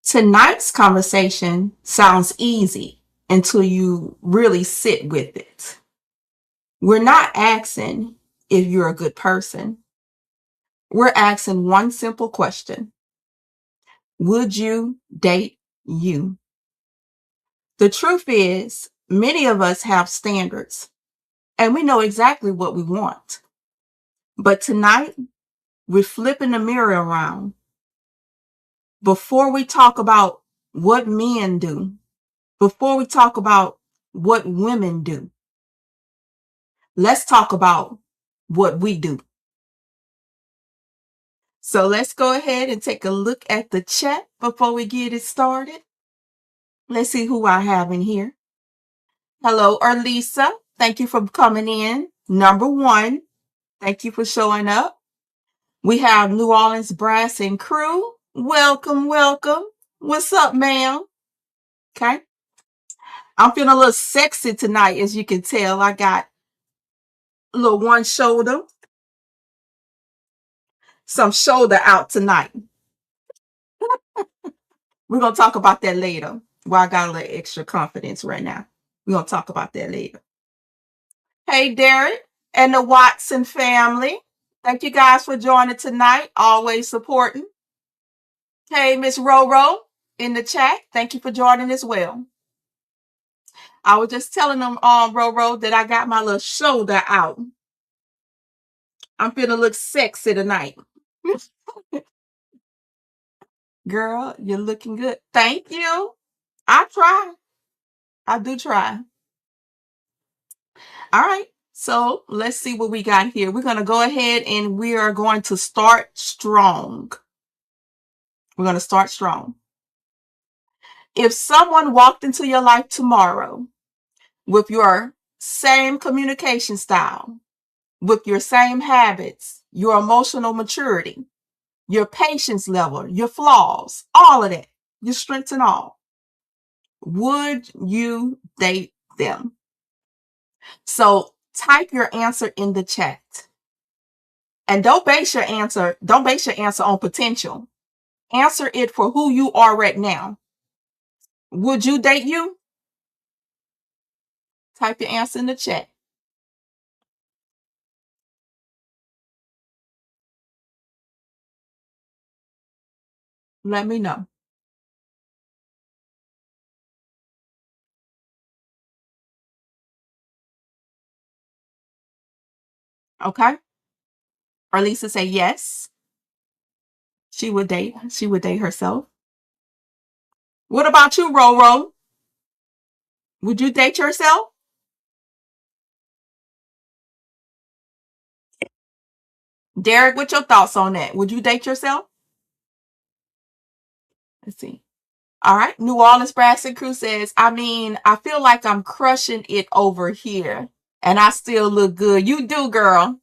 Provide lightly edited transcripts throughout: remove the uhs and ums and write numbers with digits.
Tonight's conversation sounds easy until you really sit with it. We're not asking if you're a good person. We're asking one simple question. Would you date you? The truth is, many of us have standards and we know exactly what we want. But tonight, we're flipping the mirror around. Before we talk about what men do, before we talk about what women do, let's talk about what we do. So let's go ahead and take a look at the chat before we get it started. Let's see who I have in here. Hello, Arlisa. Thank you for coming in. Number one, thank you for showing up. We have New Orleans Brass and Crew. Welcome, welcome. What's up, ma'am? Okay. I'm feeling a little sexy tonight, as you can tell. I got a little one shoulder, some shoulder out tonight. We're going to talk about that later. Well, I got a little extra confidence right now. We're going to talk about that later. Hey, Derek and the Watson family. Thank you guys for joining tonight. Always supporting. Hey, Miss Roro in the chat. Thank you for joining as well. I was just telling them, Roro, that I got my little shoulder out. I'm feeling look sexy tonight. Girl, you're looking good. Thank you. I try. I do try. All right. So let's see what we got here. We're going to go ahead and we are going to start strong. We're going to start strong. If someone walked into your life tomorrow with your same communication style, with your same habits, your emotional maturity, your patience level, your flaws, all of that, your strengths and all, would you date them? So type your answer in the chat. And don't base your answer on potential. Answer it for who you are right now. Would you date you? Type your answer in the chat. Let me know. Okay? Or Lisa say yes. She would date herself. What about you, Roro? Would you date yourself? Derek, what's your thoughts on that? Would you date yourself? Let's see. All right. New Orleans Brass and Crew says, I feel like I'm crushing it over here and I still look good. You do, girl.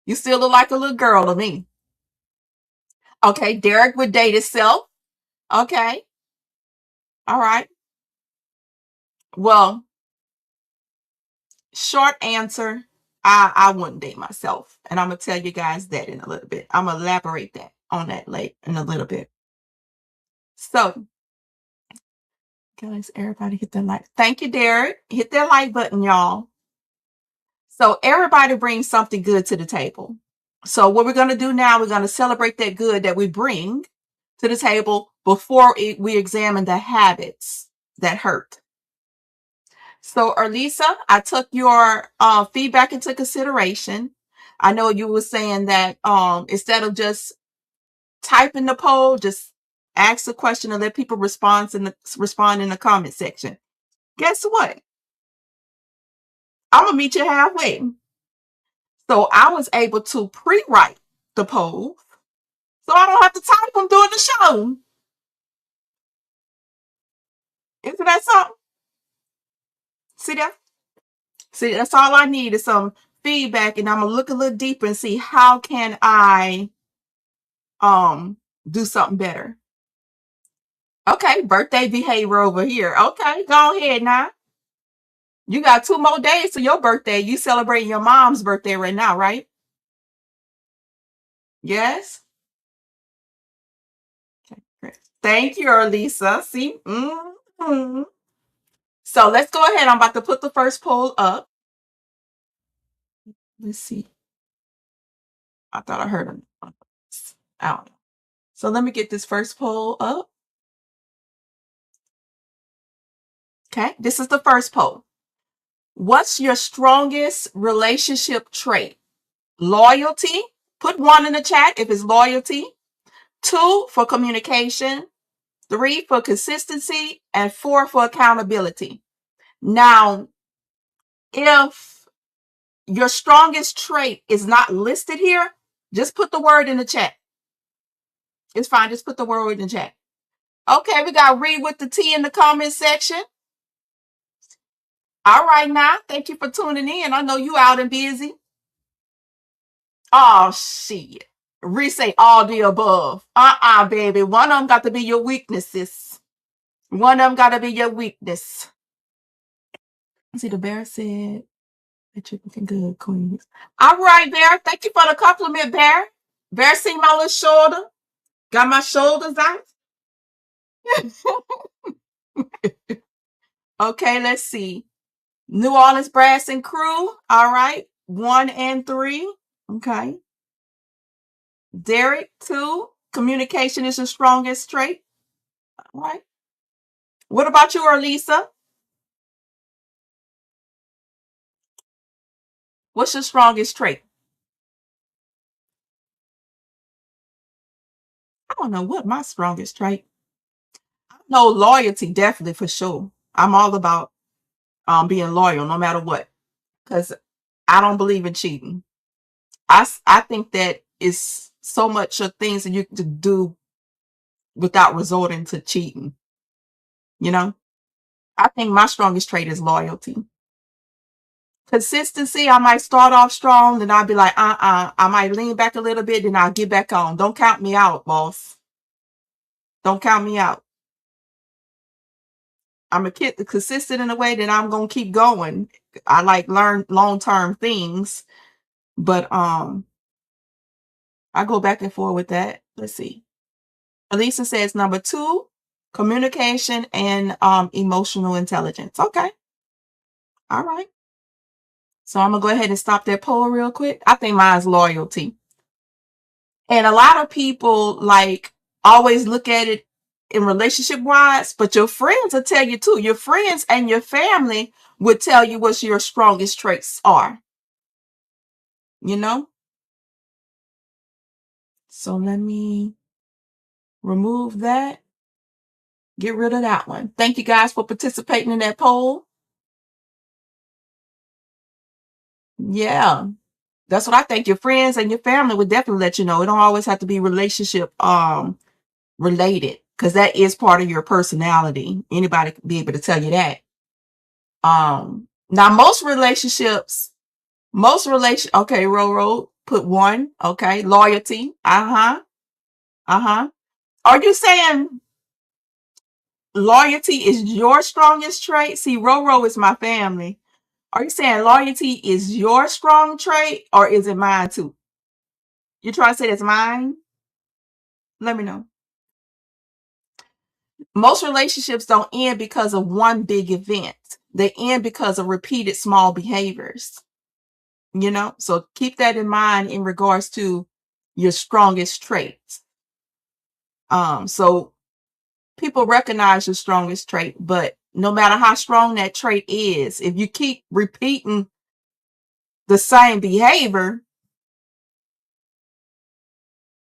You still look like a little girl to me. Okay. Derek would date himself. Okay. All right. Well, short answer, I wouldn't date myself. And I'm going to tell you guys that in a little bit. I'm going to elaborate that on that late in a little bit. So, guys, everybody hit that like. Thank you, Derek. Hit that like button, y'all. So everybody brings something good to the table. So what we're going to do now, we're going to celebrate that good that we bring to the table before we examine the habits that hurt. So Arlisa, I took your feedback into consideration. I know you were saying that instead of just typing the poll, just ask the question and let people respond in the comment section. Guess what? I'm gonna meet you halfway. So I was able to pre-write the poll, so I don't have to type them during the show. Isn't that something? See that? See, that's all I need is some feedback, and I'm gonna look a little deeper and see how can I do something better. Okay, birthday behavior over here. Okay, go ahead now. You got 2 more days to your birthday. You celebrating your mom's birthday right now, right? Yes. Okay, great. Thank you, Elisa. See? Mm-hmm. So let's go ahead. I'm about to put the first poll up. Let's see. I thought I heard him. Out. So let me get this first poll up. Okay, this is the first poll. What's your strongest relationship trait? Loyalty. Put 1 in the chat if it's loyalty. 2 for communication. 3 for consistency. And 4 for accountability. Now, if your strongest trait is not listed here, just put the word in the chat. It's fine. Just put the word in the chat. Okay, we got Read with the T in the comment section. All right, now. Thank you for tuning in. I know you out and busy. Oh, shit. Say all the above. Baby. One of them got to be your weaknesses. One of them got to be your weakness. See, the bear said that you're looking good, queen. All right, Bear. Thank you for the compliment, Bear. Bear, see my little shoulder? Got my shoulders out? Okay, let's see. New Orleans Brass and Crew. All right. 1 and 3. Okay. Derek, 2. Communication is your strongest trait. All right. What about you, Arlisa? What's your strongest trait? I don't know what my strongest trait. No, loyalty, definitely for sure. I'm all about being loyal no matter what, because I don't believe in cheating. I think that is so much of things that you can do without resorting to cheating. You know, I think my strongest trait is loyalty. Consistency, I might start off strong, then I'll be like, I might lean back a little bit, then I'll get back on. Don't count me out, boss. Don't count me out. I'm a kid consistent in a way that I'm gonna keep going. I like learn long-term things, but I go back and forth with that. Let's see. Elisa says number 2, communication and emotional intelligence. Okay. All right. So I'm gonna go ahead and stop that poll real quick. I think mine's loyalty. And a lot of people like always look at it in relationship wise, but your friends will tell you too. Your friends and your family would tell you what your strongest traits are. You know? So let me remove that. Get rid of that one. Thank you guys for participating in that poll. Yeah. That's what I think. Your friends and your family would definitely let you know. It don't always have to be relationship related, because that is part of your personality. Anybody could be able to tell you that. Now most relationships, okay, Roro, put 1. Okay, loyalty. Uh-huh. Are you saying loyalty is your strongest trait? See, Roro is my family. Are you saying loyalty is your strong trait, or is it mine too? You trying to say it's mine? Let me know. Most relationships don't end because of one big event. They end because of repeated small behaviors. You know, so keep that in mind in regards to your strongest traits. So people recognize your strongest trait, but no matter how strong that trait is, if you keep repeating the same behavior,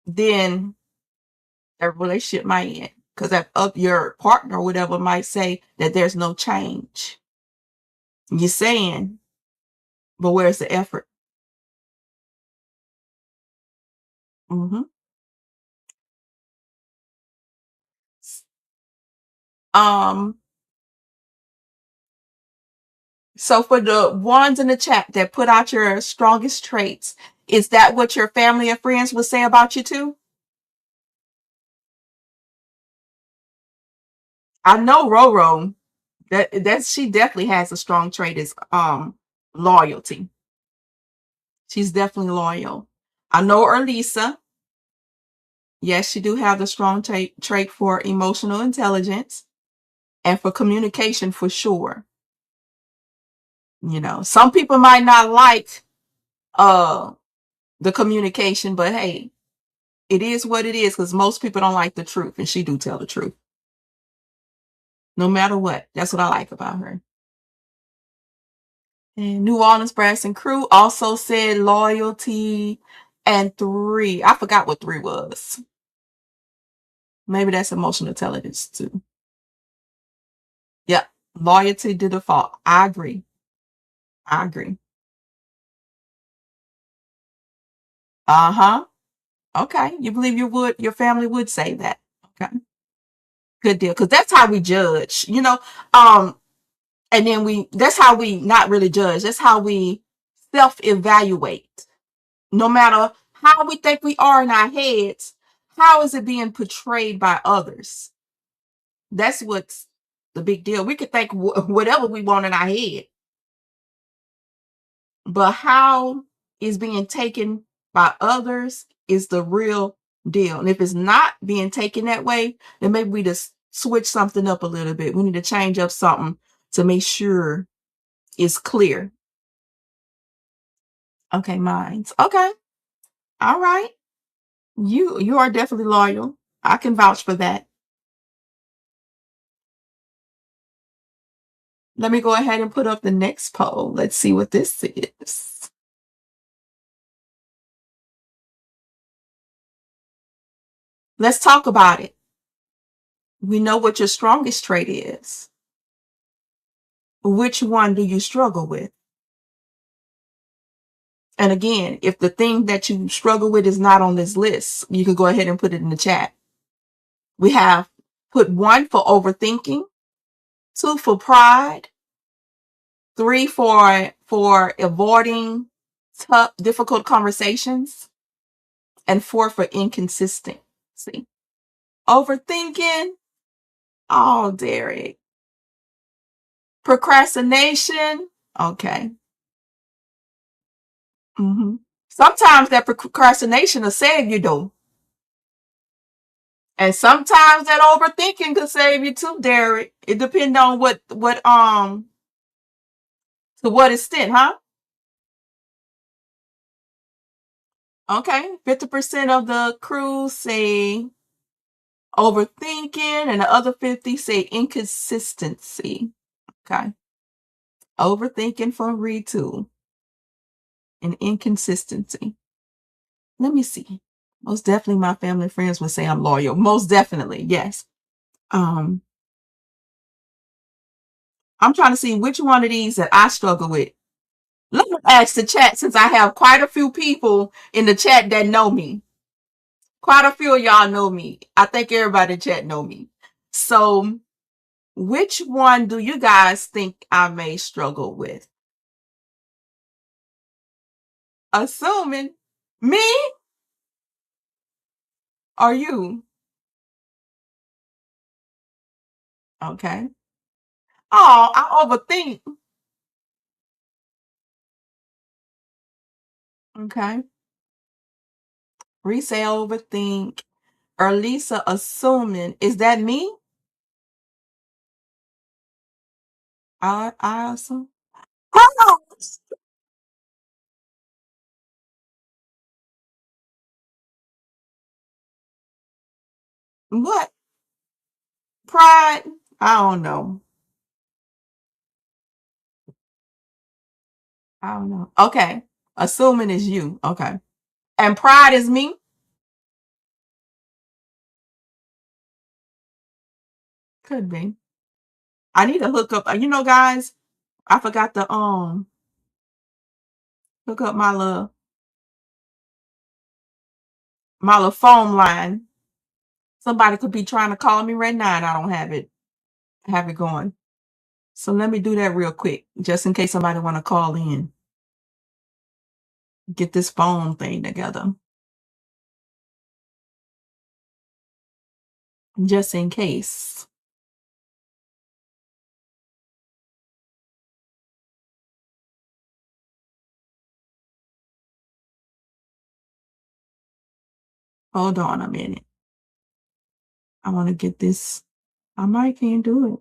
then that relationship might end, because of your partner or whatever might say that there's no change. You're saying, but where's the effort? Mm-hmm. So for the ones in the chat that put out your strongest traits, is that what your family and friends would say about you too? I know Roro, that she definitely has a strong trait is loyalty. She's definitely loyal. I know Erlisa. Yes, she do have the strong trait for emotional intelligence and for communication for sure. Some people might not like uh the communication, but hey, it is what it is because most people don't like the truth, and she do tell the truth. No matter what. That's what I like about her. And New Orleans Brass and Crew also said loyalty and 3. I forgot what 3 was. Maybe that's emotional intelligence too. Yep. Loyalty to default. I agree. I agree. Uh-huh. Okay. You believe your family would say that. Okay. Good deal. Because that's how we judge, and then that's how we not really judge. That's how we self-evaluate. No matter how we think we are in our heads, how is it being portrayed by others? That's what's the big deal. We could think whatever we want in our head, but how is being taken by others is the real deal. And if it's not being taken that way, then maybe we just switch something up a little bit. We need to change up something to make sure it's clear. Okay, minds. Okay. All right. You are definitely loyal. I can vouch for that. Let me go ahead and put up the next poll. Let's see what this is. Let's talk about it. We know what your strongest trait is. Which one do you struggle with? And again, if the thing that you struggle with is not on this list, you can go ahead and put it in the chat. We have put 1 for overthinking, 2 for pride, 3 for avoiding tough, difficult conversations, and 4 for inconsistency. Overthinking. Oh, Derek. Procrastination. Okay. Sometimes that procrastination will save you, though. And sometimes that overthinking could save you too, Derek. It depends on to what extent, huh? Okay. 50% of the crew say overthinking, and the other 50 say inconsistency. Okay. Overthinking from retool and inconsistency. Let me see. Most definitely my family and friends would say I'm loyal. Most definitely, yes. I'm trying to see which one of these that I struggle with. Let me ask the chat, since I have quite a few people in the chat that know me. Quite a few of y'all know me. I think everybody in the chat know me. So which one do you guys think I may struggle with? Assuming me or you? Okay. Oh, I overthink. Okay. Resay overthink. Or Lisa assuming. Is that me? I assume. Oh, what? Pride? I don't know. I don't know. Okay. Assuming is you. Okay. And pride is me? Could be. I need to hook up. Guys, I forgot to hook up my little phone line. Somebody could be trying to call me right now and I don't have it going. So let me do that real quick, just in case somebody want to call in. Get this phone thing together. Just in case. Hold on a minute. I want to get this. I might can't do it.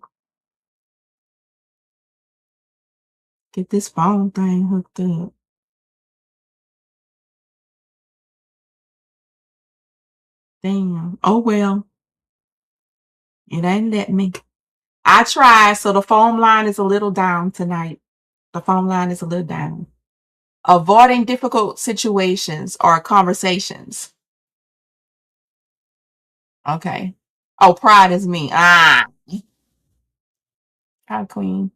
Get this phone thing hooked up. Damn. Oh well. It ain't let me. I tried, so the phone line is a little down tonight. The phone line is a little down. Avoiding difficult situations or conversations. Okay. Oh, pride is me. Ah. Hi, Queen.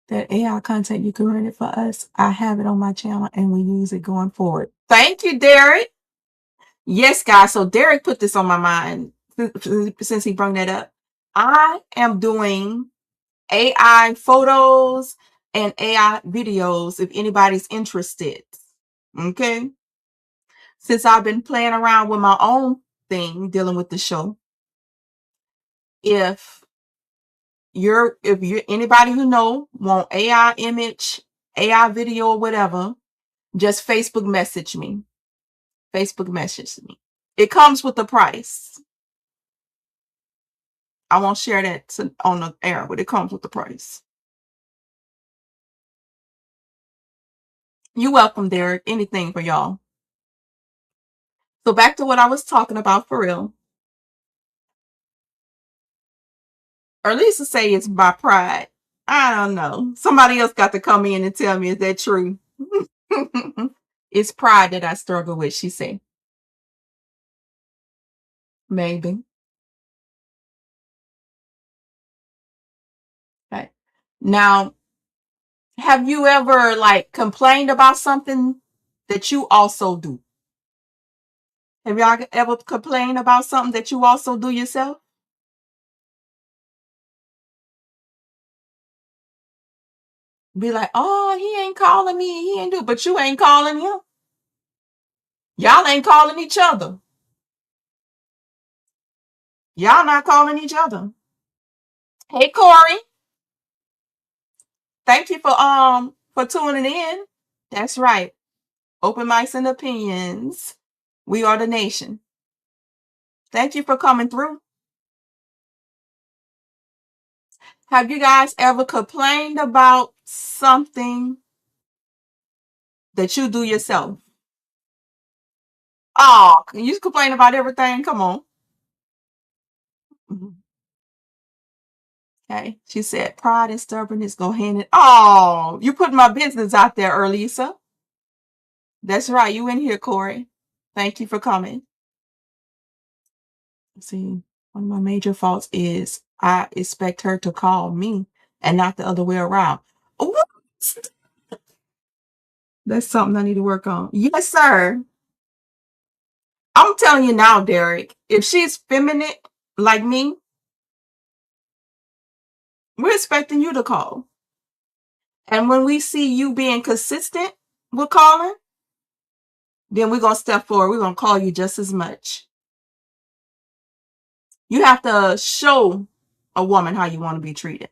That AI content you created for us, I have it on my channel and we use it going forward. Thank you, Derek. Yes, guys. So Derek put this on my mind since he brought that up. I am doing AI photos and AI videos if anybody's interested. Okay. Since I've been playing around with my own thing dealing with the show, if you're anybody who know want AI image, AI video or whatever, just Facebook message me. Facebook message me. It comes with the price. I won't share that on the air, but it comes with the price. You're welcome, Derek. Anything for y'all. So back to what I was talking about for real. Or at least to say it's my pride. I don't know. Somebody else got to come in and tell me, is that true? It's pride that I struggle with, she said. Maybe. Okay. Now, have you ever like complained about something that you also do? Have y'all ever complained about something that you also do yourself? Be like, oh, he ain't calling me, he ain't do, but you ain't calling him. Y'all ain't calling each other. Y'all not calling each other. Hey, Corey. Thank you for tuning in. That's right. Open mics and opinions. We are the nation. Thank you for coming through. Have you guys ever complained about something that you do yourself? Oh, you complain about everything? Come on. Mhm. Okay. She said, pride and stubbornness go hand in. Oh, you put my business out there, Erlisa. That's right. You in here, Corey. Thank you for coming. See, one of my major faults is I expect her to call me and not the other way around. What? That's something I need to work on. Yes, sir. I'm telling you now, Derek, if she's feminine like me, we're expecting you to call. And when we see you being consistent with calling, then we're going to step forward. We're going to call you just as much. You have to show a woman how you want to be treated.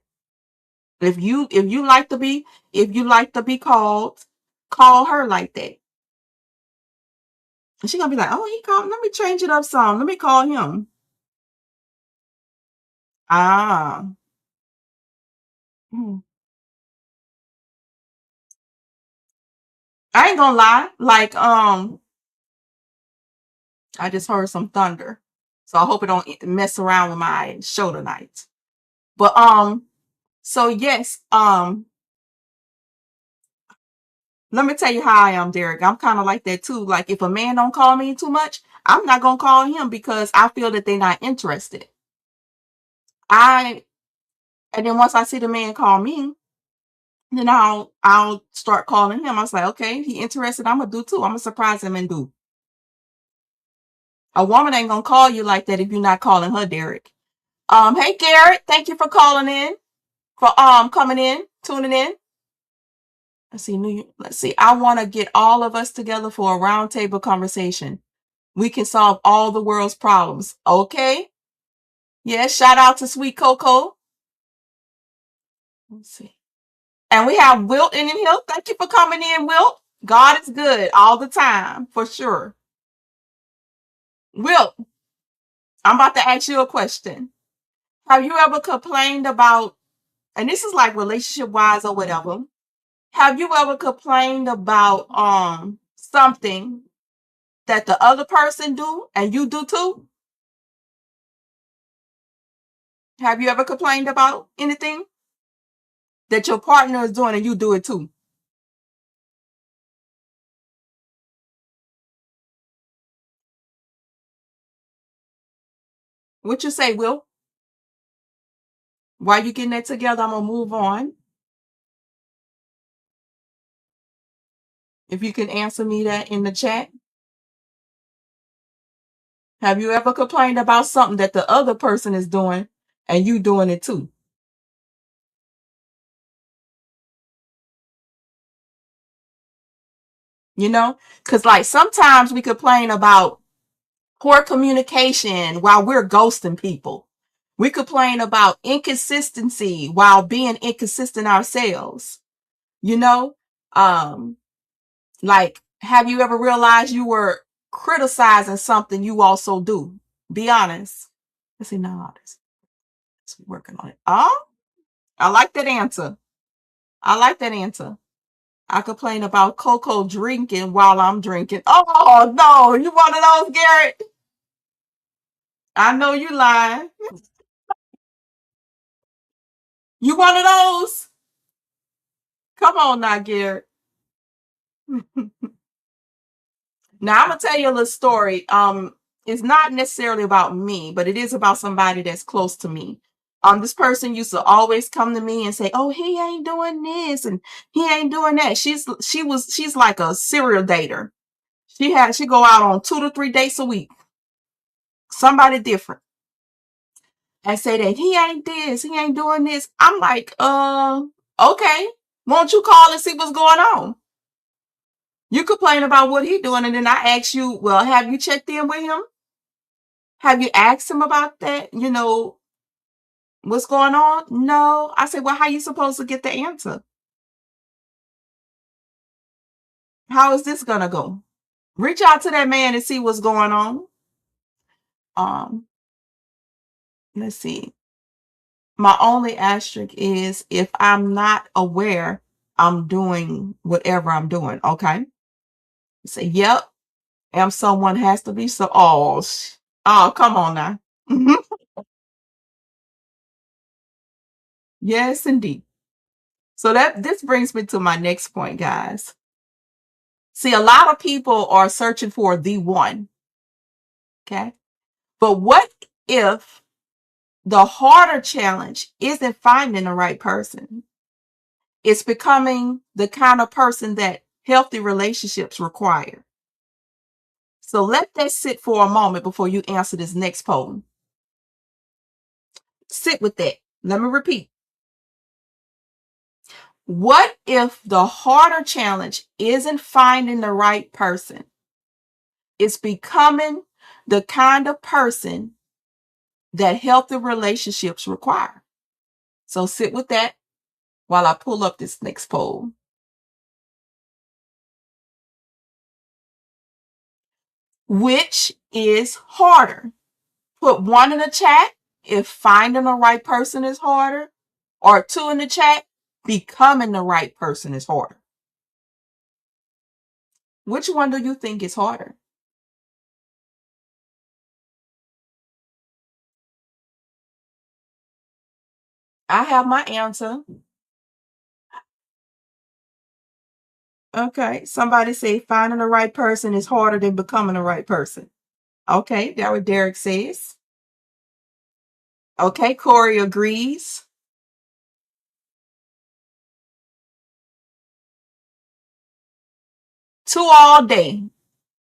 If you like to be called, call her like that. And she's gonna be like, oh, he called. Let me change it up some. Let me call him. Ah. Hmm. I ain't gonna lie. Like, I just heard some thunder. So I hope it don't mess around with my show tonight. But so yes, let me tell you how I am, Derek. I'm kind of like that too. Like if a man don't call me too much, I'm not gonna call him because I feel that they're not interested. And then once I see the man call me, then I'll start calling him. I was like, okay, he interested. I'm gonna do too. I'm gonna surprise him and do. A woman ain't gonna call you like that if you're not calling her, Derek. Hey Garrett, thank you for calling in, for coming in, tuning in. Let's see. I want to get all of us together for a roundtable conversation. We can solve all the world's problems. Okay. Yeah, shout out to Sweet Coco. Let's see. And we have Wilt in here. Thank you for coming in, Wilt. God is good all the time, for sure. Wilt, I'm about to ask you a question. Have you ever complained about, and this is like relationship wise or whatever, have you ever complained about something that the other person do and you do too? Have you ever complained about anything that your partner is doing and you do it too? What you say, Will? While you getting that together, I'm gonna move on. If you can answer me that in the chat. Have you ever complained about something that the other person is doing and you doing it too? You know, because like sometimes we complain about poor communication while we're ghosting people. We complain about inconsistency while being inconsistent ourselves. You know, um, like, have you ever realized you were criticizing something you also do? Be honest. Let's see, no, this working on it. Oh, I like that answer. I like that answer. I complain about Coco drinking while I'm drinking. Oh no, you one of those, Garrett? I know you lying. You one of those? Come on now, Garrett. Now I'm gonna tell you a little story. It's not necessarily about me, but it is about somebody that's close to me. This person used to always come to me and say, "Oh, he ain't doing this and he ain't doing that." She's like a serial dater. She go out on 2 to 3 dates a week. Somebody different. And say that he ain't this, he ain't doing this. I'm like, okay. Won't you call and see what's going on? You complain about what he doing, and then I ask you, well, have you checked in with him? Have you asked him about that? You know, what's going on? No. I said, well, how you supposed to get the answer? How is this gonna go? Reach out to that man and see what's going on. Um, let's see. My only asterisk is if I'm not aware I'm doing whatever I'm doing. Okay. Say, yep. And someone has to be so. Oh, come on now. Yes, indeed. So this brings me to my next point, guys. See, a lot of people are searching for the one. Okay. But what if the harder challenge isn't finding the right person? It's becoming the kind of person that healthy relationships require. So let that sit for a moment before you answer this next poll. Sit with that. Let me repeat. What if the harder challenge isn't finding the right person? It's becoming the kind of person that healthy relationships require. So sit with that while I pull up this next poll. Which is harder? Put 1 in the chat if finding the right person is harder, or 2 in the chat, becoming the right person is harder. Which one do you think is harder? I have my answer. Okay. Somebody say finding the right person is harder than becoming the right person. Okay. That's what Derek says. Okay. Corey agrees. Two all day.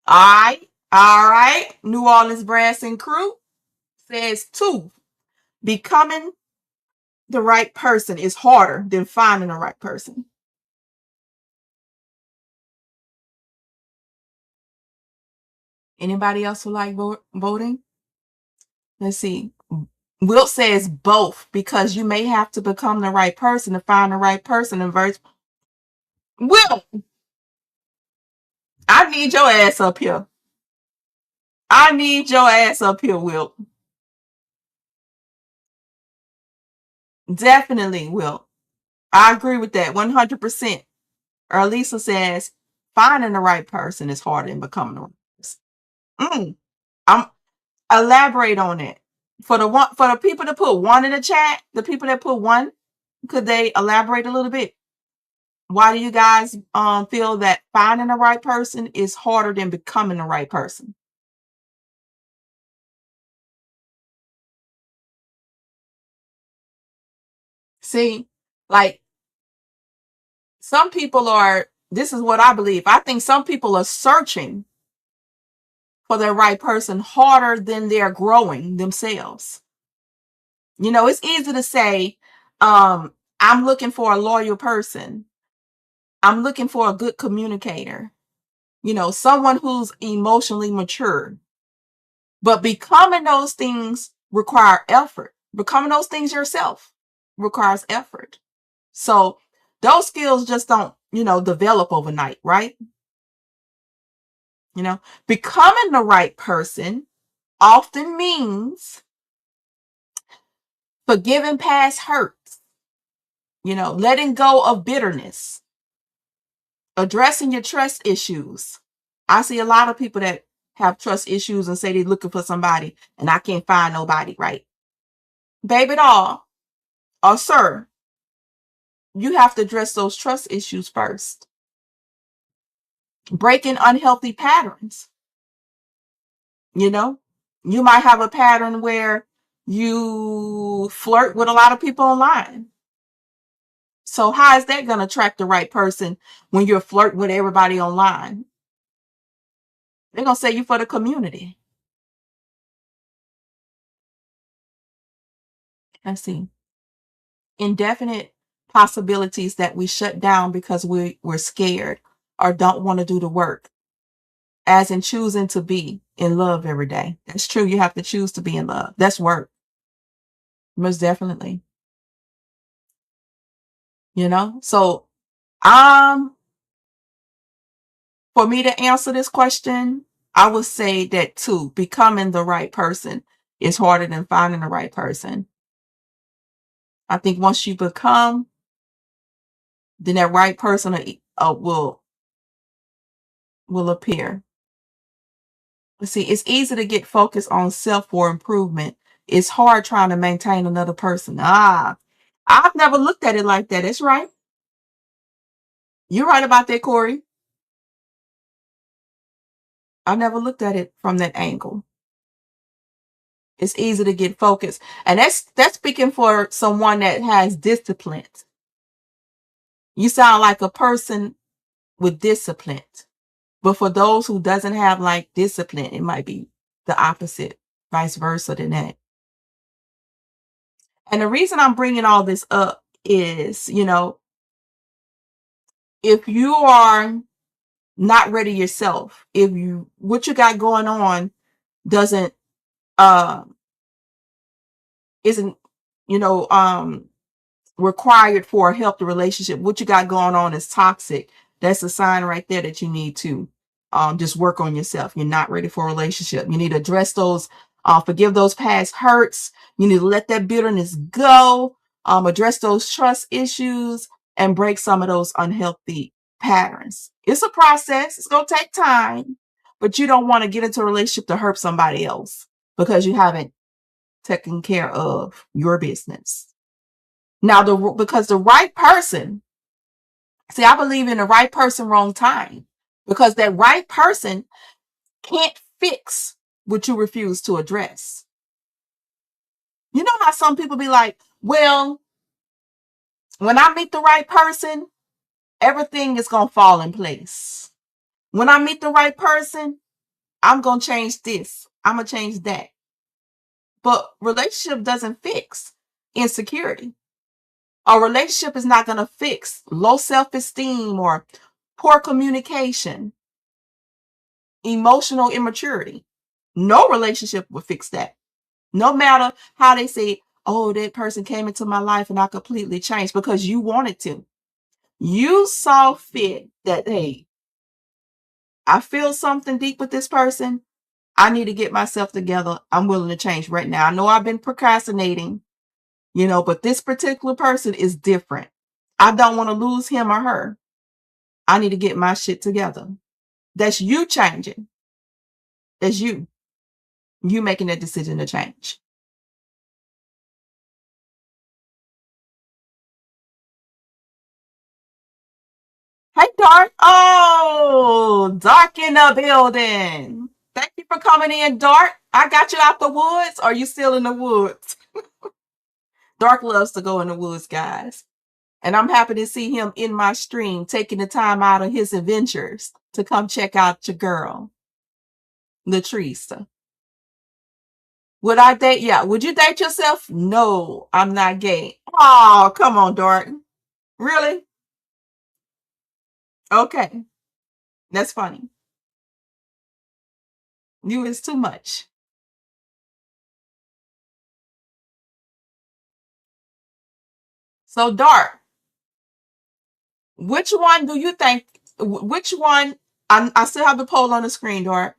All right. All right. New Orleans Brass and Crew says 2. Becoming the right person is harder than finding the right person. Anybody else who like voting? Let's see. Wilt says both because you may have to become the right person to find the right person. In verse, Wilt, I need your ass up here. I need your ass up here, Wilt. Definitely will. I agree with that 100%. Or Lisa says, finding the right person is harder than becoming the right person. I'm elaborate on it. For the people that put one in the chat, the people that put one, could they elaborate a little bit? Why do you guys feel that finding the right person is harder than becoming the right person? See, like some people are, this is what I believe. I think some people are searching for the right person harder than they're growing themselves. You know, it's easy to say, I'm looking for a loyal person. I'm looking for a good communicator, you know, someone who's emotionally mature. But becoming those things require effort. Becoming those things yourself requires effort. So those skills just don't, you know, develop overnight, right? You know, becoming the right person often means forgiving past hurts, you know, letting go of bitterness, addressing your trust issues. I see a lot of people that have trust issues and say they're looking for somebody and I can't find nobody, right? Baby doll or sir, you have to address those trust issues first. Breaking unhealthy patterns. You know, you might have a pattern where you flirt with a lot of people online. So how is that going to attract the right person when you're flirting with everybody online? They're going to say you for the community. Let's see. Indefinite possibilities that we shut down because we're scared or don't want to do the work, as in choosing to be in love every day. That's true. You have to choose to be in love. That's work. Most definitely. You know? So um for me to answer this question, I would say that too, becoming the right person is harder than finding the right person. I think once you become, then that right person will appear. Let's see, it's easy to get focused on self for improvement. It's hard trying to maintain another person. I've never looked at it like that. That's right. You're right about that, Corey. I never looked at it from that angle. It's easy to get focused. And that's speaking for someone that has discipline. You sound like a person with discipline. But for those who doesn't have like discipline, it might be the opposite, vice versa than that. And the reason I'm bringing all this up is, you know, if you are not ready yourself, if you what you got going on doesn't uh isn't, you know, required for a healthy relationship, what you got going on is toxic, that's a sign right there that you need to just work on yourself. You're not ready for a relationship. You need to address those, forgive those past hurts. You need to let that bitterness go, address those trust issues, and break some of those unhealthy patterns. It's a process. It's going to take time, but you don't want to get into a relationship to hurt somebody else because you haven't taken care of your business. Now, because the right person, see, I believe in the right person, wrong time, because that right person can't fix what you refuse to address. You know how some people be like, well, when I meet the right person, everything is going to fall in place. When I meet the right person, I'm going to change this. I'm going to change that. But relationship doesn't fix insecurity. A relationship is not going to fix low self-esteem or poor communication, emotional immaturity. No relationship will fix that. No matter how they say, oh, that person came into my life and I completely changed, because you wanted to. You saw fit that, hey, I feel something deep with this person. I need to get myself together. I'm willing to change right now. I know I've been procrastinating, But this particular person is different. I don't want to lose him or her. I need to get my shit together. That's you changing. That's you. You making that decision to change. Hey, Dark. Oh, Dark in the building. Thank you for coming in, Dark. I got you out the woods. Or are you still in the woods? Dark loves to go in the woods, guys. And I'm happy to see him in my stream, taking the time out of his adventures to come check out your girl, Latrice. Would I date? Yeah. Would you date yourself? No, I'm not gay. Oh, come on, Dark. Really? Okay. That's funny. You is too much. So, Dark, which one do you think? Which one? I still have the poll on the screen, Dark.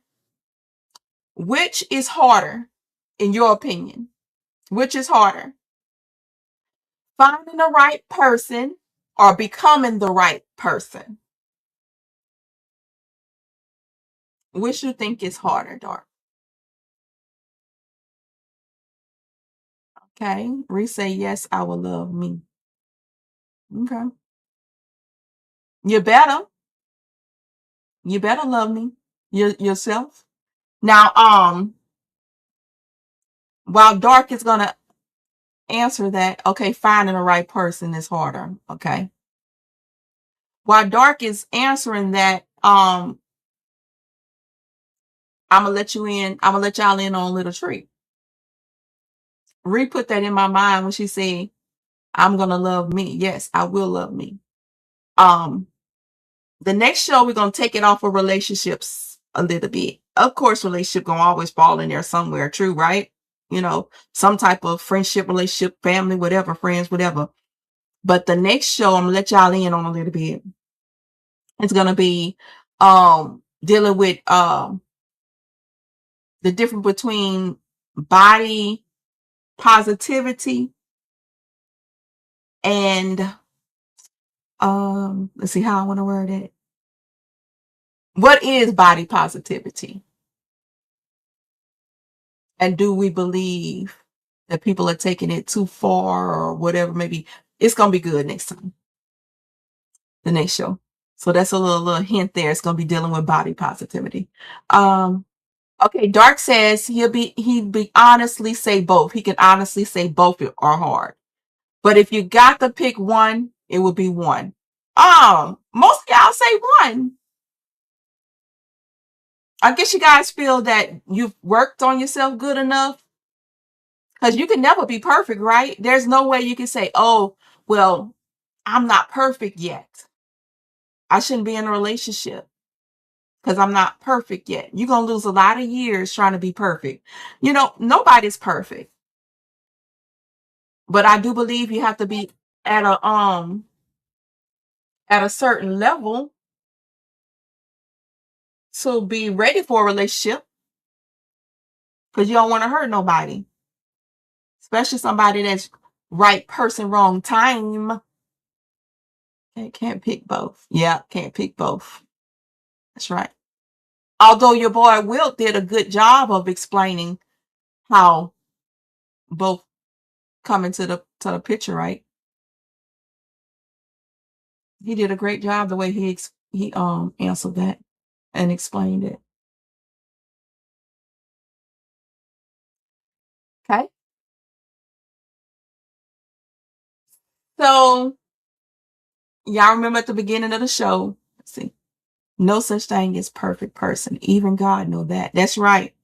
Which is harder, in your opinion? Which is harder? Finding the right person or becoming the right person? Which you think is harder, Dark? Okay. Reese say yes, I will love me. Okay. You better. You better love me. Yourself. Now, while Dark is gonna answer that, okay, finding the right person is harder. Okay. While Dark is answering that, I'm gonna let you in. I'm gonna let y'all in on a little treat. Re-put that in my mind when she said, I'm gonna love me. Yes, I will love me. The next show, we're gonna take it off of relationships a little bit. Of course, relationship gonna always fall in there somewhere, true, right? Some type of friendship, relationship, family, whatever, friends, whatever. But the next show, I'm gonna let y'all in on a little bit. It's gonna be dealing with the difference between body positivity and let's see how I want to word it. What is body positivity? And do we believe that people are taking it too far or whatever? Maybe it's gonna be good next time. The next show. So that's a little hint there. It's gonna be dealing with body positivity. Okay, Dark says he'd be honestly say both. He can honestly say both are hard. But if you got to pick one, it would be one. Most of y'all say one. I guess you guys feel that you've worked on yourself good enough, because you can never be perfect, right? There's no way you can say, oh, well, I'm not perfect yet. I shouldn't be in a relationship because I'm not perfect yet. You're going to lose a lot of years trying to be perfect. Nobody's perfect. But I do believe you have to be at a certain level to be ready for a relationship, because you don't want to hurt nobody, especially somebody that's right person, wrong time. Can't pick both. Yeah, can't pick both. That's right. Although your boy Wilt did a good job of explaining how both come into the picture, right? He did a great job the way he answered that and explained it. Okay. So y'all remember at the beginning of the show, let's see, no such thing as perfect person. Even God know that. That's right.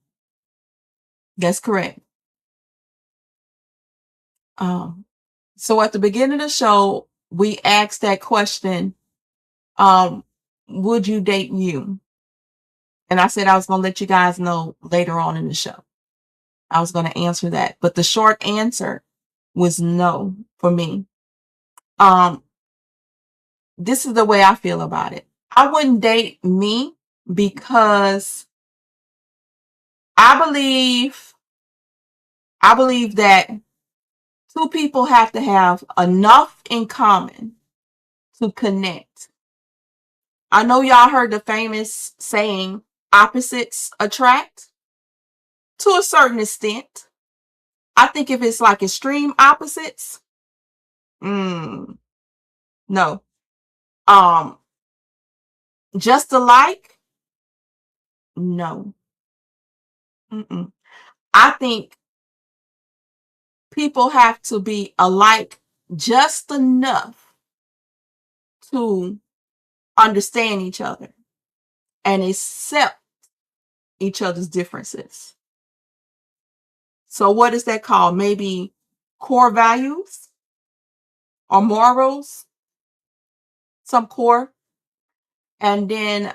That's correct. So at the beginning of the show, we asked that question, would you date you? And I said I was going to let you guys know later on in the show. I was going to answer that. But the short answer was no for me. This is the way I feel about it. I wouldn't date me because I believe that Two people have to have enough in common to connect. I know y'all heard the famous saying, opposites attract, to a certain extent. I think if it's like extreme opposites, no. Um, just alike, no. Mm-mm. I think people have to be alike just enough to understand each other and accept each other's differences. So what is that called? Maybe core values or morals, some core. And then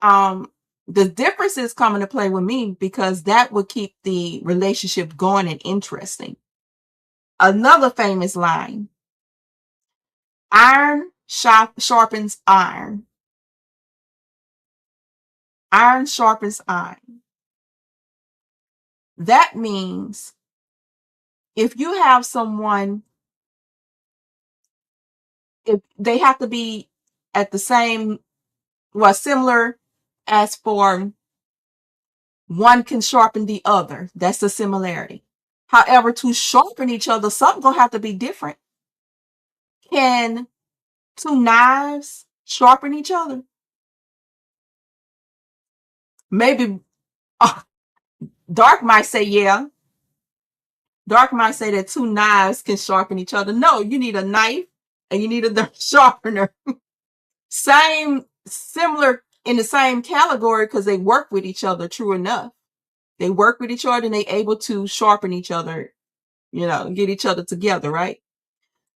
the differences come into play with me because that would keep the relationship going and interesting. Another famous line, iron sharpens iron. Iron sharpens iron. That means if you have someone, if they have to be at the same, well, similar as for one can sharpen the other. That's the similarity. However, to sharpen each other, something gonna have to be different. Can two knives sharpen each other? Maybe Dark might say, yeah. Dark might say that two knives can sharpen each other. No, you need a knife and you need a sharpener. Same, similar in the same category because they work with each other, true enough. They work with each other and they able to sharpen each other, get each other together, right?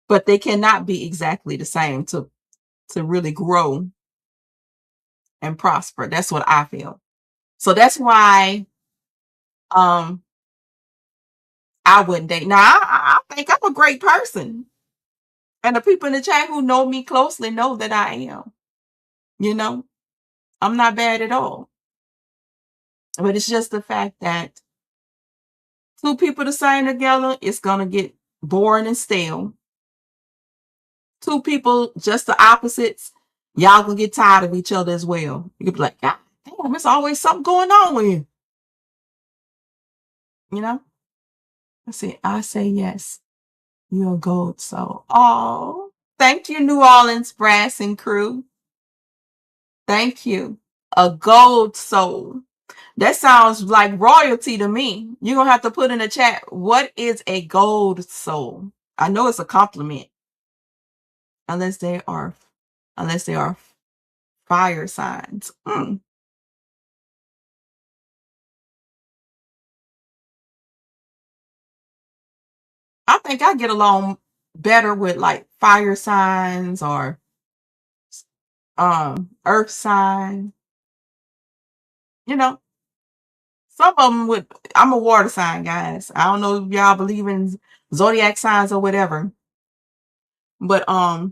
But they cannot be exactly the same to really grow and prosper. That's what I feel. So that's why I wouldn't date. Now I think I'm a great person. And the people in the chat who know me closely know that I am. I'm not bad at all. But it's just the fact that two people the same together, it's gonna get boring and stale. Two people just the opposites, y'all gonna get tired of each other as well. You could be like, God damn, there's always something going on with you. Let's see. I say yes. You're a gold soul. Oh, thank you, New Orleans Brass and Crew. Thank you. A gold soul. That sounds like royalty to me. You're going to have to put in the chat, what is a gold soul? I know it's a compliment. Unless they are fire signs. I think I get along better with like fire signs or earth sign. Some of them would. I'm a water sign, guys. I don't know if y'all believe in zodiac signs or whatever, but I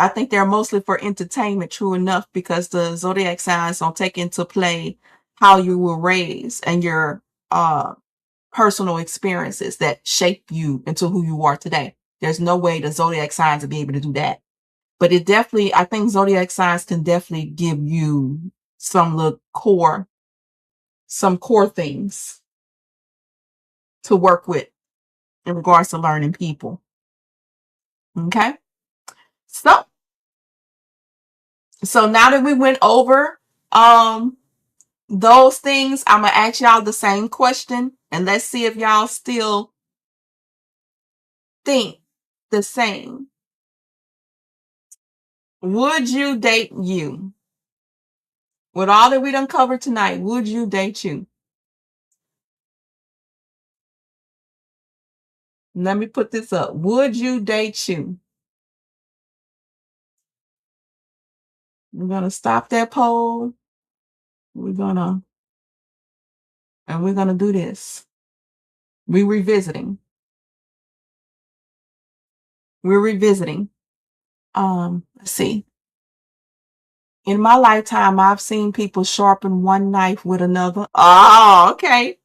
think they're mostly for entertainment. True enough, because the zodiac signs don't take into play how you were raised and your personal experiences that shape you into who you are today. There's no way the zodiac signs will be able to do that. But I think zodiac signs can definitely give you some core things to work with in regards to learning people. Okay. So now that we went over those things, I'm gonna ask y'all the same question and let's see if y'all still think the same. Would you date you? With all that we done covered tonight, would you date you? Let me put this up. Would you date you? We're gonna stop that poll. We're gonna do this. We're revisiting. Let's see. In my lifetime, I've seen people sharpen one knife with another. Oh, okay.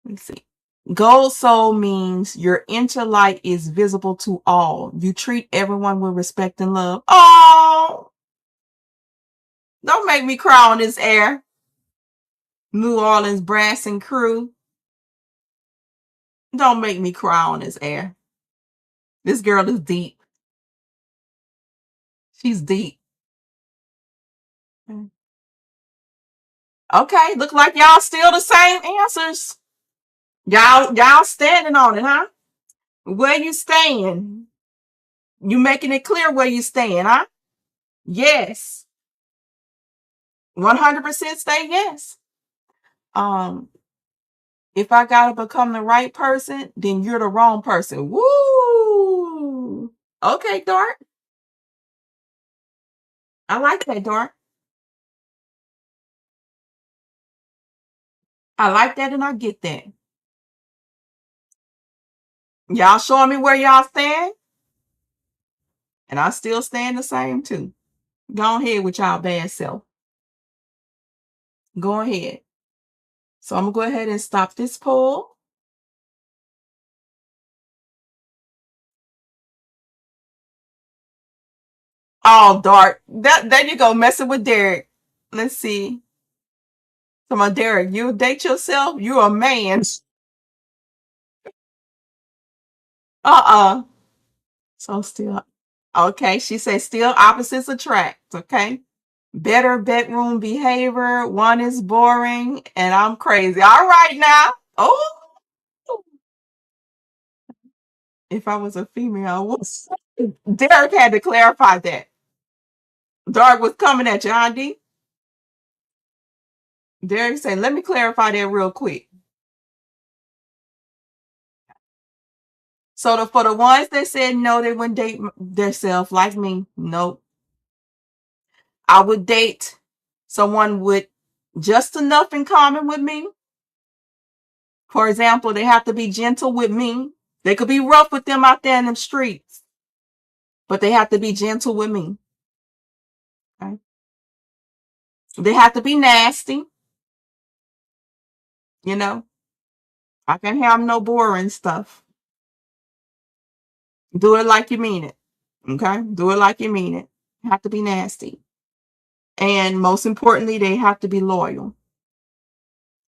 Let's see. Gold soul means your inner light is visible to all. You treat everyone with respect and love. Oh, don't make me cry on this air. New Orleans brass and crew. Don't make me cry on this air. This girl is deep. She's deep. Okay, look like y'all still the same answers. Y'all standing on it, huh? Where you stand? You making it clear where you stand, huh? Yes. 100% say yes. If I gotta become the right person, then you're the wrong person. Woo! Okay, Dart. I like that, Dart. I like that and I get that. Y'all showing me where y'all stand? And I still stand the same too. Go ahead with y'all bad self. Go ahead. So I'm gonna go ahead and stop this poll. Oh, Dart. There you go, messing with Derek. Let's see. Come on, Derek, you date yourself? You're a man. Uh-uh. So still. Okay, she says still opposites attract. Okay. Better bedroom behavior. One is boring and I'm crazy. All right now. Oh. If I was a female, I was. Derek had to clarify that. Dark was coming at you, huh, D? Derek said, let me clarify that real quick. So for the ones that said no, they wouldn't date themselves like me. Nope. I would date someone with just enough in common with me. For example, they have to be gentle with me. They could be rough with them out there in the streets, but they have to be gentle with me. Okay? They have to be nasty. You know, I can't have no boring stuff. Do it like you mean it. Okay? Do it like you mean it. Have to be nasty. And most importantly, they have to be loyal.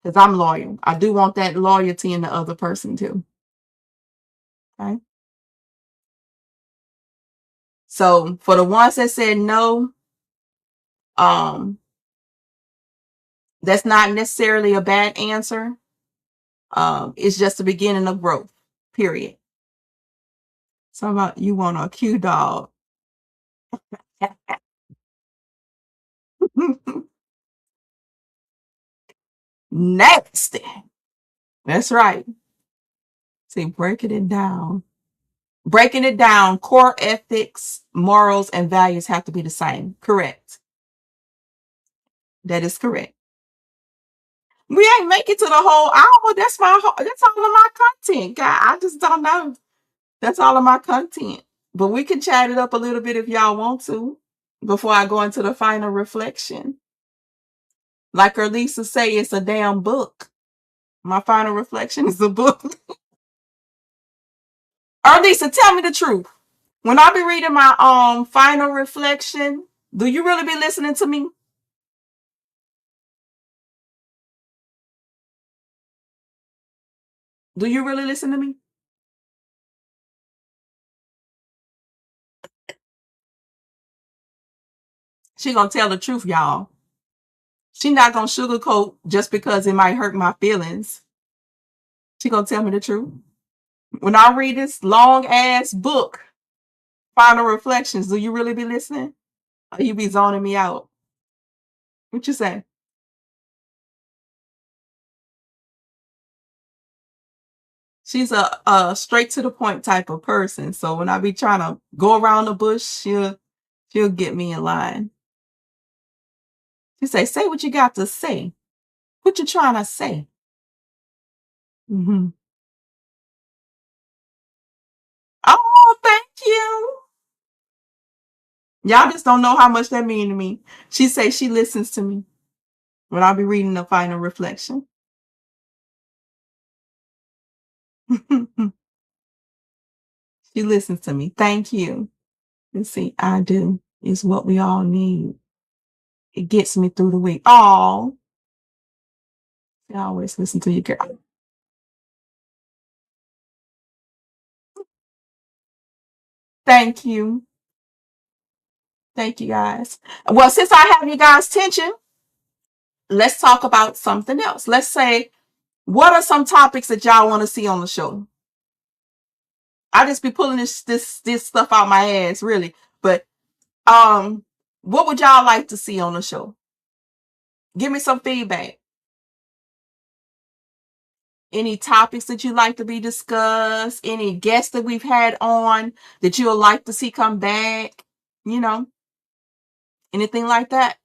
Because I'm loyal. I do want that loyalty in the other person too. Okay. So for the ones that said no, that's not necessarily a bad answer. It's just the beginning of growth. Period. So about you want a cute dog. Nasty. That's right. See, breaking it down. Breaking it down, core ethics, morals, and values have to be the same. Correct. That is correct. We ain't make it to the whole hour. That's all of my content, guy. I just don't know. That's all of my content. But we can chat it up a little bit if y'all want to before I go into the final reflection. Like Lisa say, it's a damn book. My final reflection is a book. Lisa, tell me the truth. When I be reading my final reflection, do you really be listening to me? Do you really listen to me? She gonna tell the truth, y'all. She not gonna sugarcoat just because it might hurt my feelings. She gonna tell me the truth. When I read this long ass book, Final Reflections, do you really be listening? Or you be zoning me out? What you say? She's a straight to the point type of person. So when I be trying to go around the bush, she'll get me in line. She say what you got to say. What you trying to say? Mm-hmm. Oh, thank you. Y'all just don't know how much that mean to me. She say she listens to me when I be reading the final reflection. She listens to me. Thank you. And see, I do is what we all need. It gets me through the week. Oh, I always listen to you, girl. Thank you. Thank you guys. Well, since I have you guys' attention, let's talk about something else. Let's say, what are some topics that y'all want to see on the show? I just be pulling this stuff out my ass, really. But what would y'all like to see on the show? Give me some feedback. Any topics that you'd like to be discussed? Any guests that we've had on that you would like to see come back? You know, anything like that?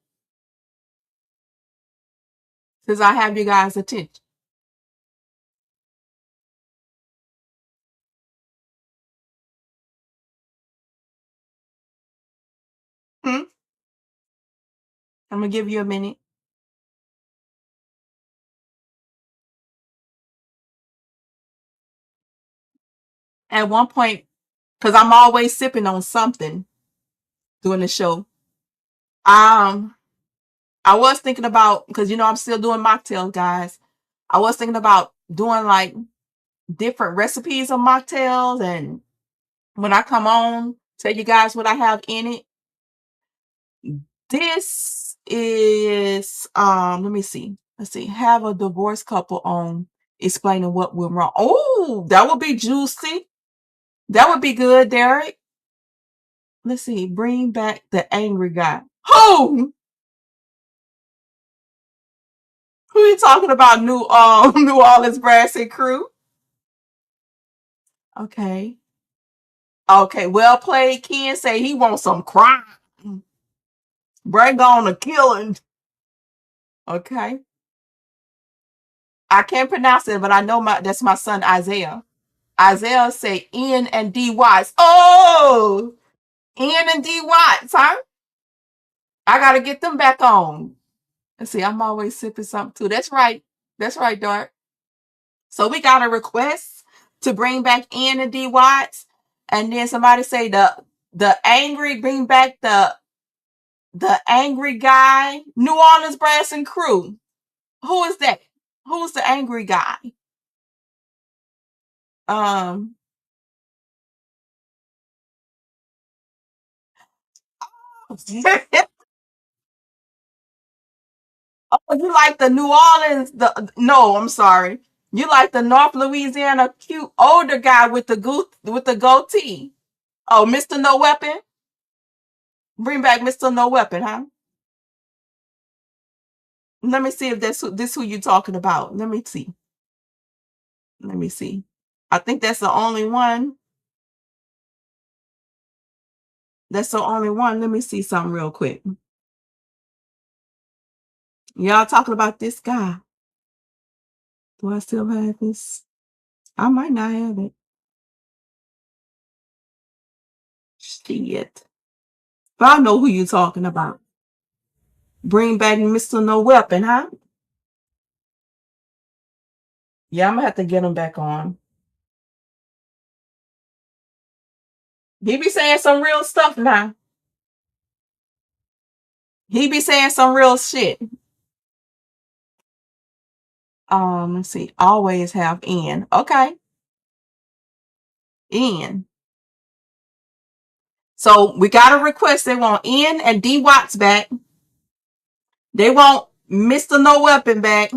Since I have you guys' attention. Hmm? I'm gonna give you a minute. At one point, because I'm always sipping on something during the show. Um, I was thinking about, because I'm still doing mocktails, guys. I was thinking about doing like different recipes of mocktails, and when I come on, tell you guys what I have in it. This is let me see. Let's see. Have a divorced couple on explaining what went wrong. Oh, that would be juicy. That would be good, Derek. Let's see. Bring back the angry guy. Who? Who you talking about? New New Orleans Brass and Crew. Okay. Okay. Well played. Ken say he wants some crime. Bring on a killing. Okay. I can't pronounce it, but I know that's my son Isaiah. Isaiah say N and D Watts. Oh, N and D Watts, huh? I gotta get them back on. Let's see, I'm always sipping something too. That's right. That's right, Dart. So we got a request to bring back N and D Watts, and then somebody say the angry bring back the angry guy, New Orleans Brass and Crew. Who is that? Who's the angry guy? Um, oh, you like the New Orleans? No, I'm sorry. You like the North Louisiana cute older guy with the goatee. Oh, Mr. No Weapon. Bring back Mr. No Weapon, huh? Let me see if this who you talking about. Let me see. Let me see. I think that's the only one. That's the only one. Let me see something real quick. Y'all talking about this guy. Do I still have this? I might not have it. Shit. But I know who you talking about. Bring back Mr. No Weapon, huh? Yeah, I'm gonna have to get him back on. He be saying some real stuff now. He be saying some real shit. Let's see. Always have N. Okay. N. So we got a request. They want N and D Watts back. They want Mr. No Weapon back.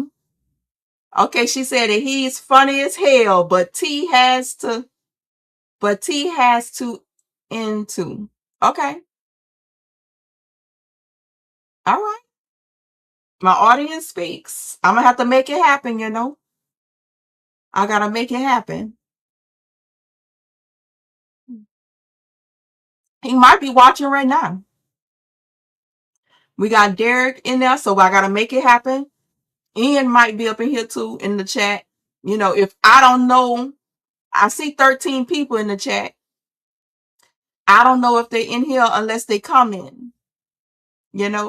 Okay, she said that he's funny as hell, but T has to into. Okay. All right. My audience speaks. I'm gonna have to make it happen. I gotta make it happen. He might be watching right now. We got Derek in there, so I gotta make it happen. Ian might be up in here too in the chat. If I don't know, I see 13 people in the chat. I don't know if they're in here unless they come in.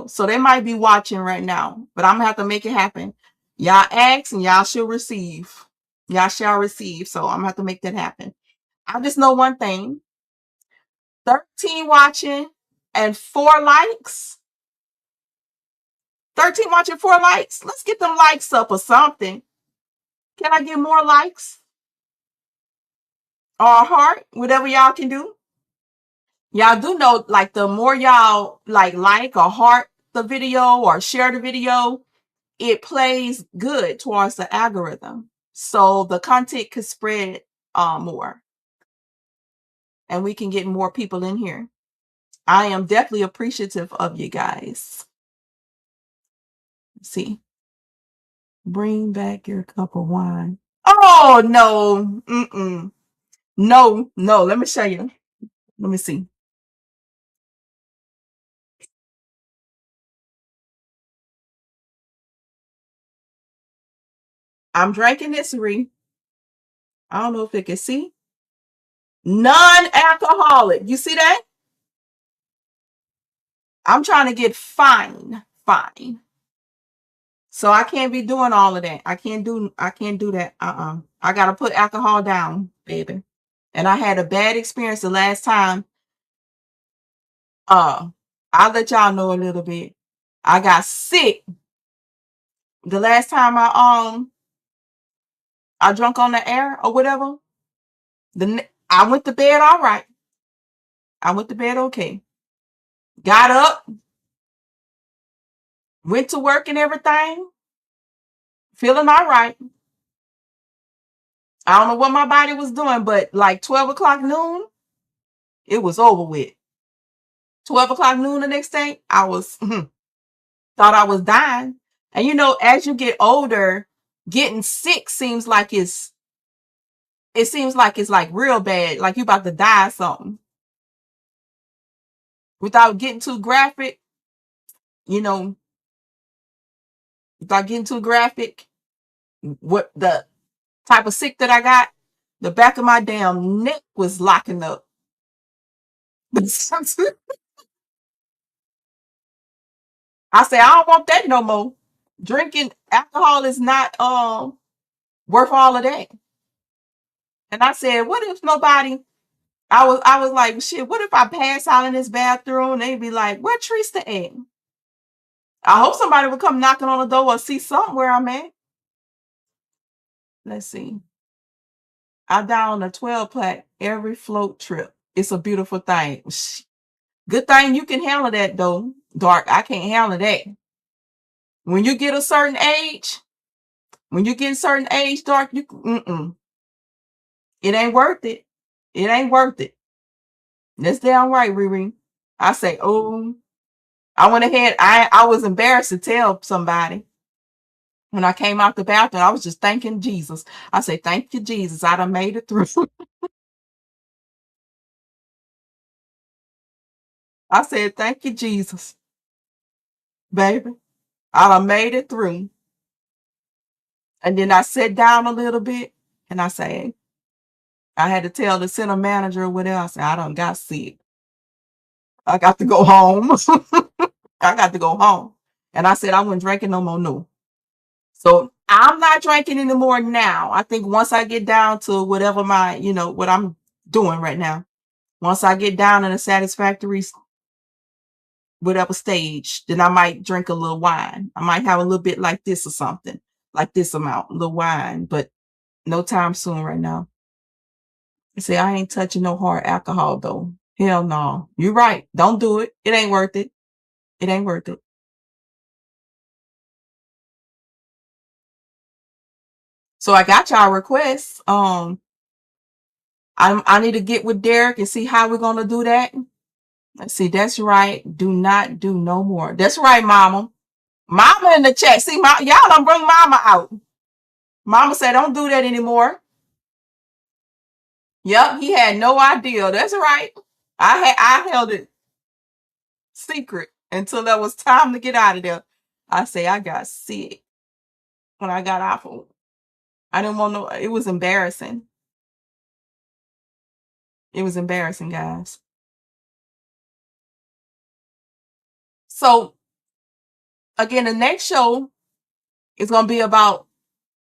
So they might be watching right now, but I'm gonna have to make it happen. Y'all ask and y'all should receive. Y'all shall receive. So I'm gonna have to make that happen. I just know one thing. 13 watching and 4 likes. 13 watching, 4 likes. Let's get them likes up or something. Can I get more likes? Or a heart? Whatever y'all can do. Y'all do know, like, the more y'all like or heart the video or share the video, it plays good towards the algorithm. So the content could spread more. And we can get more people in here. I am definitely appreciative of you guys. Let's see. Bring back your cup of wine. Oh, no. Mm-mm. No. Let me show you. Let me see. I'm drinking this, Ree. I don't know if you can see. Non-alcoholic. You see that? I'm trying to get fine. So I can't be doing all of that. I can't do that. I gotta put alcohol down, baby. And I had a bad experience the last time. I'll let y'all know a little bit. I got sick the last time I drunk on the air or whatever. I went to bed all right. I went to bed okay. Got up, went to work and everything, feeling all right. I don't know what my body was doing, but like 12 o'clock noon, it was over with. 12 o'clock noon the next day, I was thought I was dying. And you know, as you get older, getting sick seems like it's like real bad, like you about to die or something. Without getting too graphic, you know, without getting too graphic, what the type of sick that I got, the back of my damn neck was locking up. I say, I don't want that no more. Drinking alcohol is not worth all of that. And I said, what if nobody I was like, shit, what if I pass out in this bathroom? They'd be like, where Trista at? I hope somebody will come knocking on the door or see something where I'm at. Let's see. I down a 12 pack every float trip. It's a beautiful thing. Good thing you can handle that though, Dark. I can't handle that. When you get a certain age, Dark, it ain't worth it. It ain't worth it. That's damn right, Riri. I say, oh, I went ahead. I was embarrassed to tell somebody when I came out the bathroom. I was just thanking Jesus. I say, thank you, Jesus. I done made it through. I said, thank you, Jesus. Baby, I done made it through. And then I sat down a little bit and I say, I had to tell the center manager or whatever. I said, I done got sick. I got to go home. I got to go home. And I said, I wasn't drinking no more. No. So I'm not drinking anymore now. I think once I get down to whatever what I'm doing right now, once I get down in a satisfactory whatever stage, then I might drink a little wine. I might have a little bit like this or something, like this amount, a little wine, but no time soon right now. I say, I ain't touching no hard alcohol though. Hell no. You're right. Don't do it. It ain't worth it. It ain't worth it. So I got y'all requests. I need to get with Derek and see how we're gonna do that. Let's see. That's right. Do not do no more. That's right, Mama. Mama in the chat. See, y'all don't bring Mama out. Mama said, don't do that anymore. Yep, he had no idea. That's right. I held it secret until there was time to get out of there. I say I got sick when I got off of. I didn't want no. It was embarrassing. It was embarrassing, guys. So again, the next show is gonna be about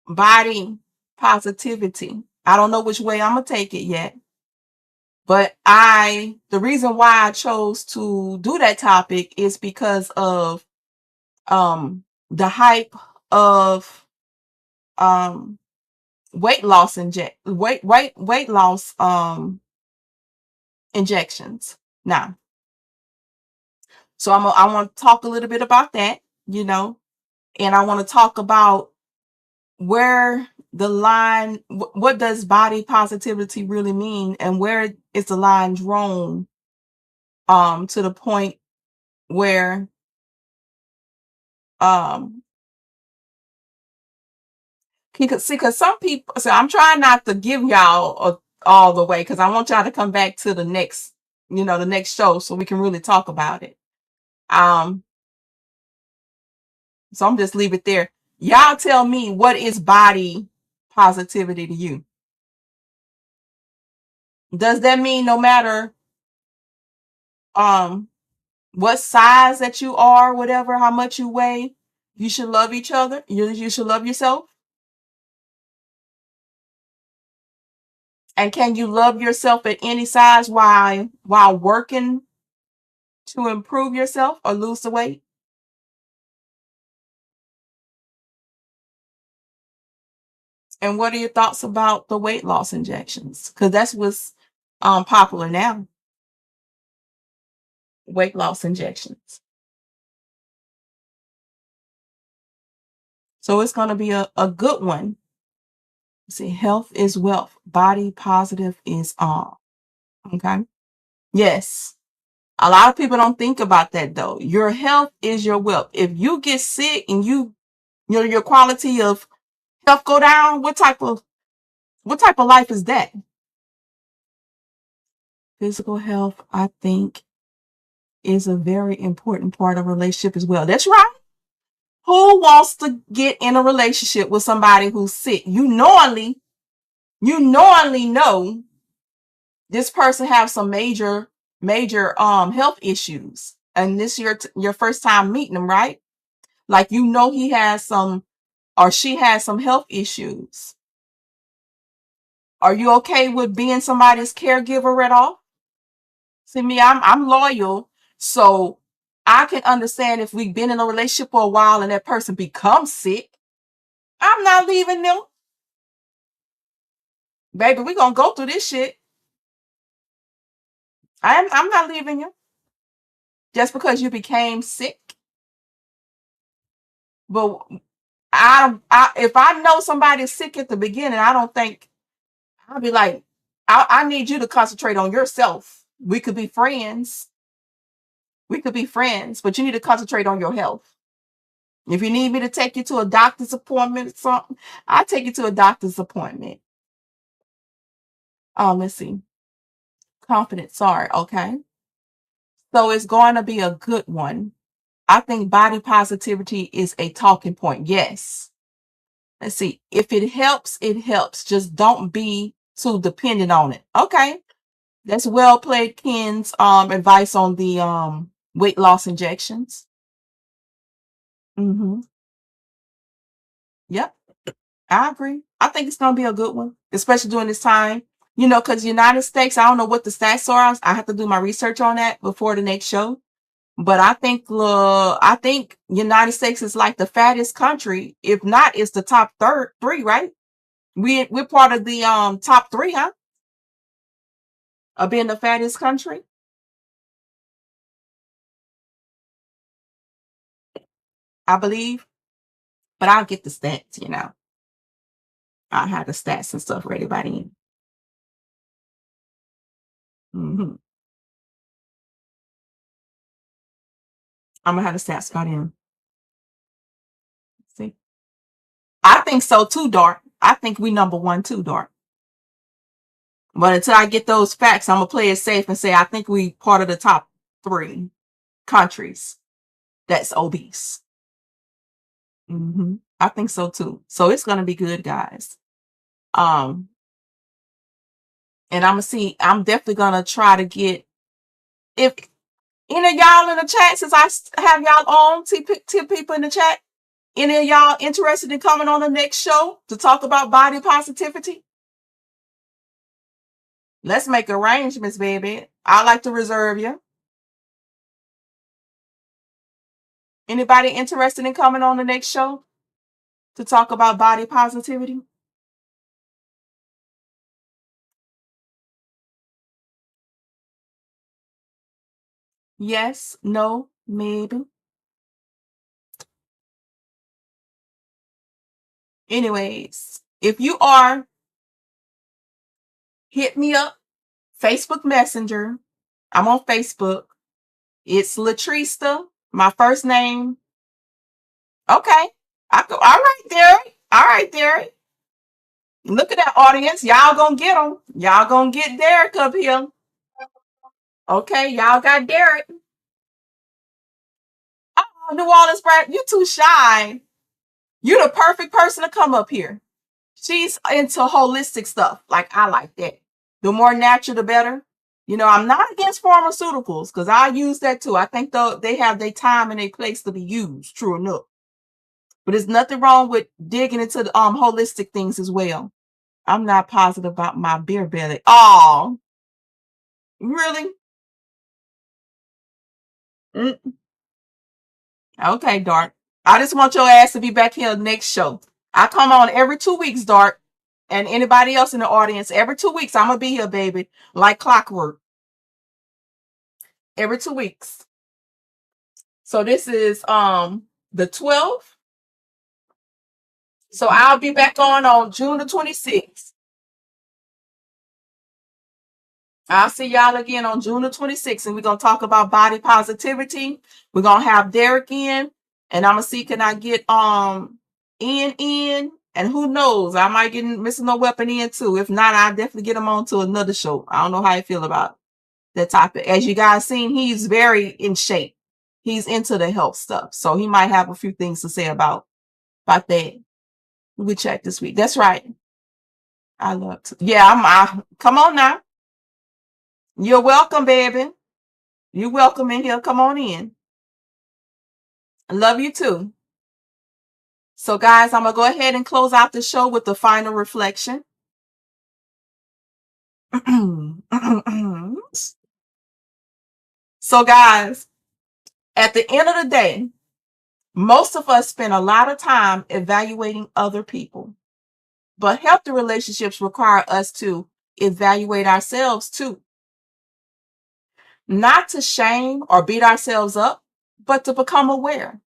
body positivity. I don't know which way I'm gonna take it yet, but the reason why I chose to do that topic is because of the hype of weight loss injections now. So I want to talk a little bit about that, and I want to talk about where the line, what does body positivity really mean, and where is the line drawn to the point where because some people, so I'm trying not to give y'all all the way, because I want y'all to come back to the next show so we can really talk about it. So I'm just leave it there. Y'all tell me, what is body positivity to you? Does that mean no matter what size that you are, whatever, how much you weigh, you should love each other? You should love yourself? And can you love yourself at any size while working to improve yourself or lose the weight? And what are your thoughts about the weight loss injections? Because that's what's popular now. Weight loss injections. So it's going to be a good one. See, health is wealth. Body positive is all. Okay. Yes. A lot of people don't think about that though. Your health is your wealth. If you get sick and your quality of health go down, what type of life is that? Physical health, I think, is a very important part of a relationship as well. That's right. Who wants to get in a relationship with somebody who's sick? You knowingly know this person has some major health issues, and this your first time meeting them, right? Like, he has some, or she has some health issues. Are you okay with being somebody's caregiver at all? See me, I'm loyal, so I can understand if we've been in a relationship for a while and that person becomes sick. I'm not leaving them. Baby, we're gonna go through this shit. I'm not leaving you just because you became sick. But if I know somebody's sick at the beginning, I don't think I'll be like, I need you to concentrate on yourself. We could be friends. But you need to concentrate on your health. If you need me to take you to a doctor's appointment or something, I'll take you to a doctor's appointment. Let's see. Confidence, sorry, okay. So it's going to be a good one. I think body positivity is a talking point. Yes. Let's see. If it helps, it helps. Just don't be too dependent on it. Okay. That's well played, Ken's advice on the weight loss injections. Mm-hmm. Yep. I agree. I think it's going to be a good one, especially during this time. Because United States, I don't know what the stats are. I have to do my research on that before the next show. But I think United States is like the fattest country. If not, it's the top three, right? We're part of the top three, huh? Of being the fattest country. I believe. But I'll get the stats, I have the stats and stuff ready by then. Mm-hmm. I'm gonna have the stats by then. See, I think so too, Dart. I think we number one too, Dart. But until I get those facts, I'm gonna play it safe and say I think we part of the top three countries that's obese. Mm-hmm. I think so too. So it's gonna be good, guys. And I'm definitely gonna try to get, if any of y'all in the chat, since I have y'all on, tip people in the chat, Any of y'all interested in coming on the next show to talk about body positivity? Let's make arrangements, baby. I'd like to reserve you. Anybody interested in coming on the next show to talk about body positivity? Yes, no, maybe. Anyways, if you are, hit me up. Facebook Messenger. I'm on Facebook. It's Latrista, my first name. Okay. All right, Derek. All right, Derek. Look at that audience. Y'all gonna get them. Y'all gonna get Derek up here. Okay, y'all got Derek. Oh, New Orleans, Brad, you too shy. You're the perfect person to come up here. She's into holistic stuff. Like, I like that. The more natural, the better. You know, I'm not against pharmaceuticals because I use that too. I think though they have their time and their place to be used, true enough. But there's nothing wrong with digging into the holistic things as well. I'm not positive about my beer belly. Oh, really? Okay, Dart. I just want your ass to be back here next show. I come on every 2 weeks, Dart. And anybody else in the audience, every 2 weeks, I'm going to be here, baby. Like clockwork. Every 2 weeks. So this is the 12th. So I'll be back on June the 26th. I'll see y'all again on June the 26th, and we're going to talk about body positivity. We're going to have Derek in, and I'm going to see, can I get Ian in? And who knows, I might get Missing No Weapon in too. If not, I'll definitely get him on to another show. I don't know how you feel about that topic. As you guys seen, he's very in shape. He's into the health stuff. So he might have a few things to say about that. We check this week. That's right. I love to. Yeah, come on now. You're welcome, baby. You're welcome in here. Come on in. I love you too. So, guys, I'm going to go ahead and close out the show with the final reflection. So, guys, at the end of the day, most of us spend a lot of time evaluating other people. But healthy relationships require us to evaluate ourselves too. Not to shame or beat ourselves up, but to become aware.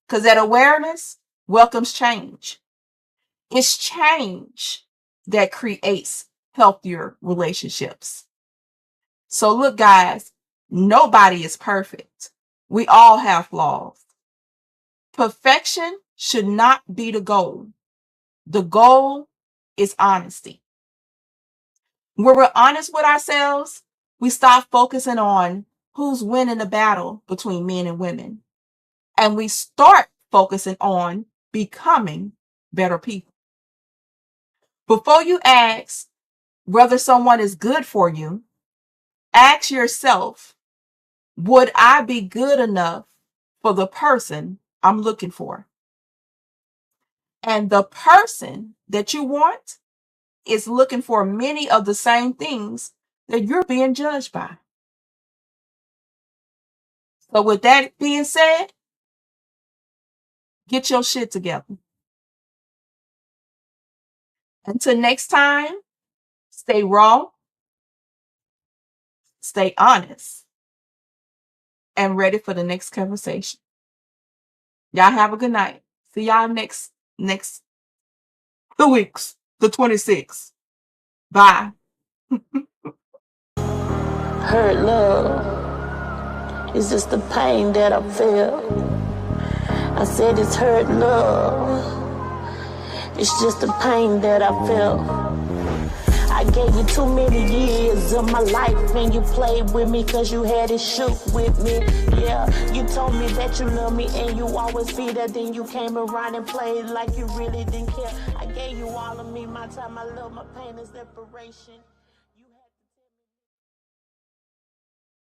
Because that awareness welcomes change. It's change that creates healthier relationships. So look, guys, nobody is perfect. We all have flaws. Perfection should not be the goal. The goal is honesty. When we're honest with ourselves, we stop focusing on who's winning the battle between men and women. And we start focusing on becoming better people. Before you ask whether someone is good for you, ask yourself, would I be good enough for the person I'm looking for? And the person that you want is looking for many of the same things that you're being judged by. So with that being said, get your shit together. Until next time, stay raw, stay honest, and ready for the next conversation. Y'all have a good night. See y'all next 2 weeks, the 26th. Bye. Hurt love is just the pain that I feel. I said it's hurt love. It's just the pain that I feel. I gave you too many years of my life, and you played with me cause you had it shook with me. Yeah, you told me that you love me and you always be there. Then you came around and played like you really didn't care. I gave you all of me, my time, my love, my pain and separation.